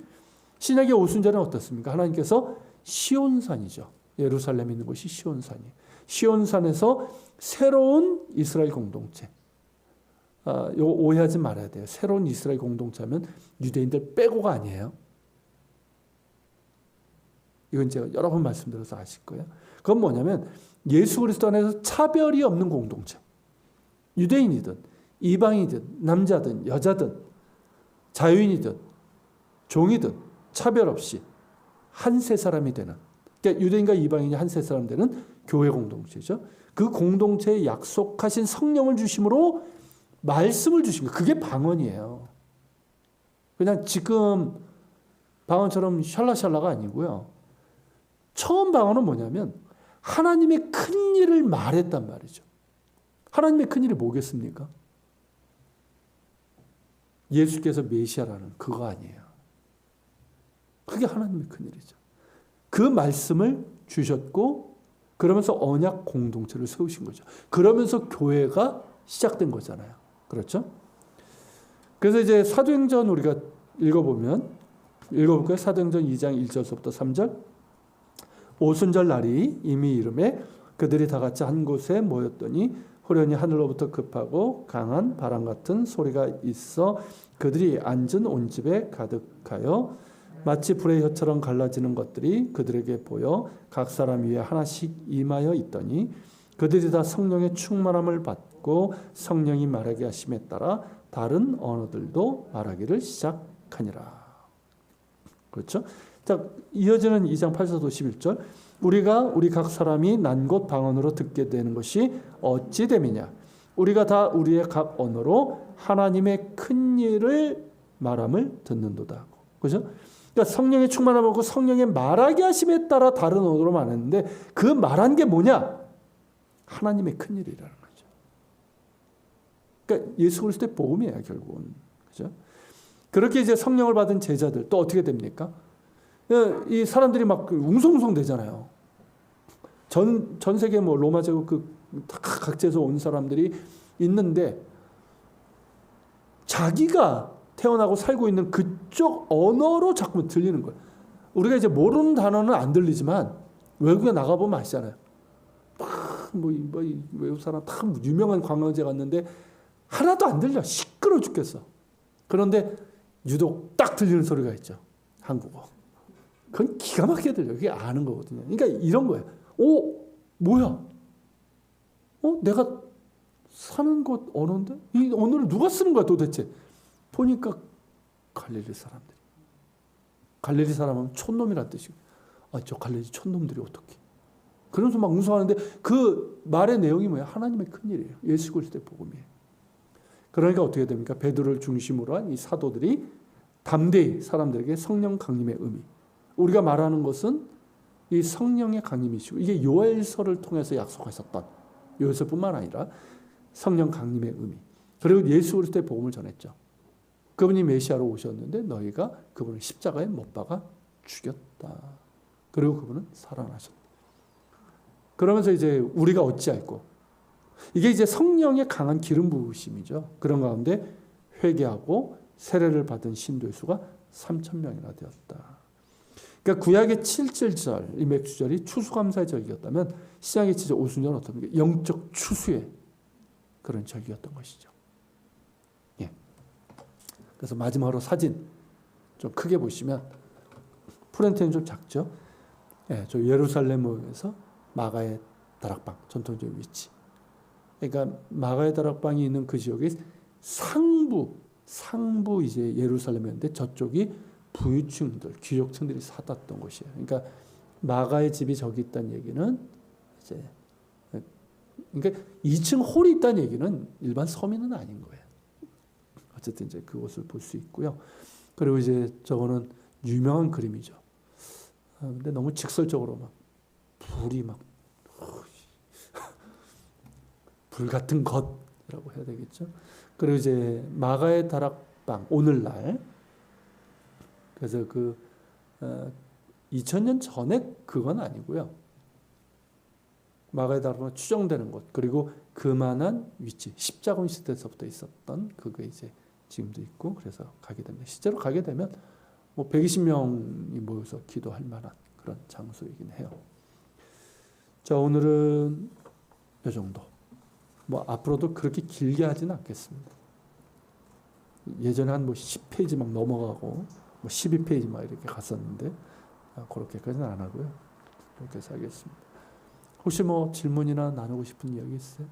신약의 오순절은 어떻습니까? 하나님께서 시온산이죠. 예루살렘에 있는 곳이 시온산이에요. 시온산에서 새로운 이스라엘 공동체. 이거 오해하지 말아야 돼요. 새로운 이스라엘 공동체면 유대인들 빼고가 아니에요. 이건 제가 여러 번 말씀드려서 아실 거예요. 그건 뭐냐면 예수 그리스도 안에서 차별이 없는 공동체. 유대인이든 이방이든 남자든 여자든 자유인이든 종이든 차별 없이 한 세 사람이 되는, 그러니까 유대인과 이방인이 한 세 사람 되는 교회 공동체죠. 그 공동체에 약속하신 성령을 주심으로 말씀을 주신 거예요. 그게 방언이에요. 그냥 지금 방언처럼 샬라샬라가 아니고요. 처음 방언은 뭐냐면 하나님의 큰 일을 말했단 말이죠. 하나님의 큰 일이 뭐겠습니까? 예수께서 메시아라는 그거 아니에요. 그게 하나님의 큰 일이죠. 그 말씀을 주셨고, 그러면서 언약 공동체를 세우신 거죠. 그러면서 교회가 시작된 거잖아요. 그렇죠? 그래서 이제 사도행전 우리가 읽어볼까요? 사도행전 2장 1절부터 3절. 오순절 날이 이미 이르매 그들이 다 같이 한 곳에 모였더니 호련히 하늘로부터 급하고 강한 바람 같은 소리가 있어 그들이 앉은 온 집에 가득하여 마치 불의 혀처럼 갈라지는 것들이 그들에게 보여 각 사람 위에 하나씩 임하여 있더니 그들이 다 성령의 충만함을 받고 성령이 말하게 하심에 따라 다른 언어들도 말하기를 시작하니라. 그렇죠? 자, 이어지는 2장 8절도 11절. 우리 각 사람이 난 곳 방언으로 듣게 되는 것이 어찌 됨이냐? 우리가 다 우리의 각 언어로 하나님의 큰 일을 말함을 듣는도다. 그죠? 그러니까 성령의 충만함을 받고 성령의 말하게 하심에 따라 다른 언어로 말했는데 그 말한 게 뭐냐? 하나님의 큰 일이라는 거죠. 그러니까 예수 그리스도의 복음이에요, 결국은. 그죠? 그렇게 이제 성령을 받은 제자들 또 어떻게 됩니까? 이 사람들이 막 웅성웅성 되잖아요. 전 세계 뭐 로마 제국 각지에서 온 사람들이 있는데 자기가 태어나고 살고 있는 그쪽 언어로 자꾸 들리는 거예요. 우리가 이제 모르는 단어는 안 들리지만 외국에 나가보면 아시잖아요. 뭐 외국 사람 다 유명한 관광지 갔는데 하나도 안 들려. 시끄러워 죽겠어. 그런데 유독 딱 들리는 소리가 있죠. 한국어. 그건 기가 막히게 들려요. 그게 아는 거거든요. 그러니까 이런 거예요. 뭐야? 내가 사는 곳 언어인데? 이 언어를 누가 쓰는 거야 도대체? 보니까 갈릴리 사람들이. 갈릴리 사람은 촌놈이란 뜻이고. 저 갈릴리 촌놈들이 어떻게? 그러면서 막 웅성하는데 그 말의 내용이 뭐야? 하나님의 큰일이에요. 예수 그리스도의 복음이에요. 그러니까 어떻게 됩니까? 베드로를 중심으로 한 이 사도들이 담대히 사람들에게 성령 강림의 의미. 우리가 말하는 것은 이 성령의 강림이시고 이게 요엘서를 통해서 약속하셨던 요엘서뿐만 아니라 성령 강림의 의미. 그리고 예수 그리스도의 복음을 전했죠. 그분이 메시아로 오셨는데 너희가 그분을 십자가에 못 박아 죽였다. 그리고 그분은 살아나셨다. 그러면서 이제 우리가 어찌할꼬? 이게 이제 성령의 강한 기름 부으심이죠. 그런 가운데 회개하고 세례를 받은 신도의 수가 3,000명이나 되었다. 그러니까 구약의 7.7절, 이 맥주절이 추수감사의 절기였다면 신약의 7절 오순절은 어떻습니까? 영적 추수의 그런 절기였던 것이죠. 예. 그래서 마지막으로 사진 좀 크게 보시면 프렌트는 좀 작죠. 예, 저 예루살렘에서 마가의 다락방 전통적인 위치. 그러니까 마가의 다락방이 있는 그 지역이 상부 이제 예루살렘이었는데 저쪽이 부유층들, 귀족층들이 살았던 곳이에요. 그러니까 마가의 집이 저기 있다는 얘기는 이제 그러니까 2층 홀이 있다는 얘기는 일반 서민은 아닌 거예요. 어쨌든 이제 그곳을 볼 수 있고요. 그리고 이제 저거는 유명한 그림이죠. 근데 너무 직설적으로 막 불이 막 불 같은 것이라고 해야 되겠죠. 그리고 이제 마가의 다락방 오늘날 그래서 2000년 전에 그건 아니고요. 마가의 다락방은 추정되는 곳 그리고 그만한 위치 10자군 시대에서부터 있었던 그게 이제 지금도 있고 그래서 가게 됩니다. 실제로 가게 되면 뭐 120명이 모여서 기도할 만한 그런 장소이긴 해요. 자, 오늘은 이 정도. 뭐 앞으로도 그렇게 길게 하지는 않겠습니다. 예전에 한 뭐 10페이지 막 넘어가고 뭐 12페이지 막 이렇게 갔었는데 그렇게까지는 안 하고요. 그렇게 해서 하겠습니다. 혹시 뭐 질문이나 나누고 싶은 이야기 있어요?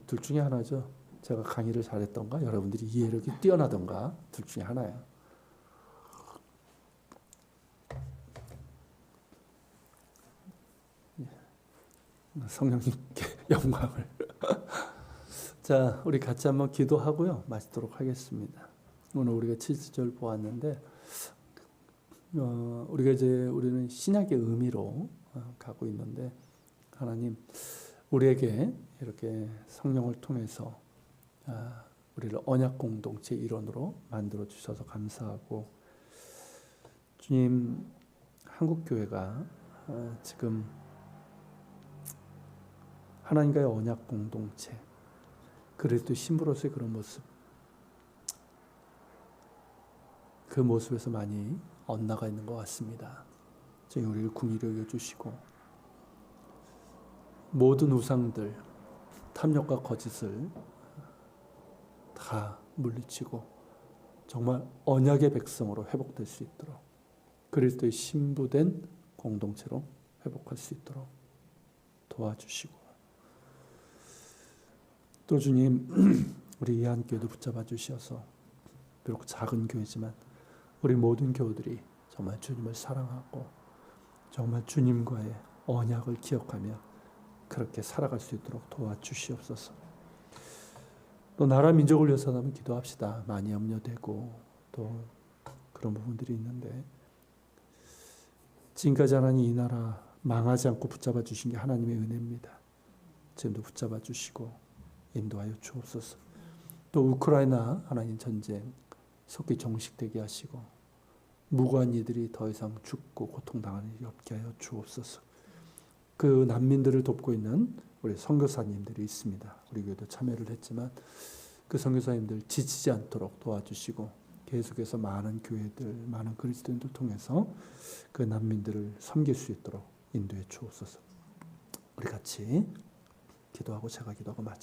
둘 중에 하나죠. 제가 강의를 잘했던가 여러분들이 이해력이 뛰어나던가 둘 중에 하나예요. 성령님께 영광을. 자, 우리 같이 한번 기도하고요. 마치도록 하겠습니다. 오늘 우리가 7절 보았는데 우리는 신약의 의미로 가고 있는데 하나님 우리에게 이렇게 성령을 통해서 우리를 언약 공동체 일원으로 만들어 주셔서 감사하고 주님 한국 교회가 지금 하나님과의 언약 공동체 그리스도 신부로서의 그런 모습 그 모습에서 많이 엇나가 있는 것 같습니다. 저희 우리를 긍휼히 여겨주시고 모든 우상들, 탐욕과 거짓을 다 물리치고 정말 언약의 백성으로 회복될 수 있도록 그리스도의 신부된 공동체로 회복할 수 있도록 도와주시고 또 주님 우리 이한교회도 붙잡아 주셔서 비록 작은 교회지만 우리 모든 교우들이 정말 주님을 사랑하고 정말 주님과의 언약을 기억하며 그렇게 살아갈 수 있도록 도와주시옵소서. 또 나라 민족을 위해서 한번 기도합시다. 많이 염려되고 또 그런 부분들이 있는데 지금까지 하나님 이 나라 망하지 않고 붙잡아 주신 게 하나님의 은혜입니다. 지금도 붙잡아 주시고 인도하여 주옵소서. 또 우크라이나 하나님 전쟁 속히 종식되게 하시고 무고한 이들이 더 이상 죽고 고통당하는 일이 없게 하여 주옵소서. 그 난민들을 돕고 있는 우리 선교사님들이 있습니다. 우리 교회도 참여를 했지만 그 선교사님들 지치지 않도록 도와주시고 계속해서 많은 교회들, 많은 그리스도인들 통해서 그 난민들을 섬길 수 있도록 인도해 주옵소서. 우리 같이 기도하고 제가 기도하고 마치겠습니다.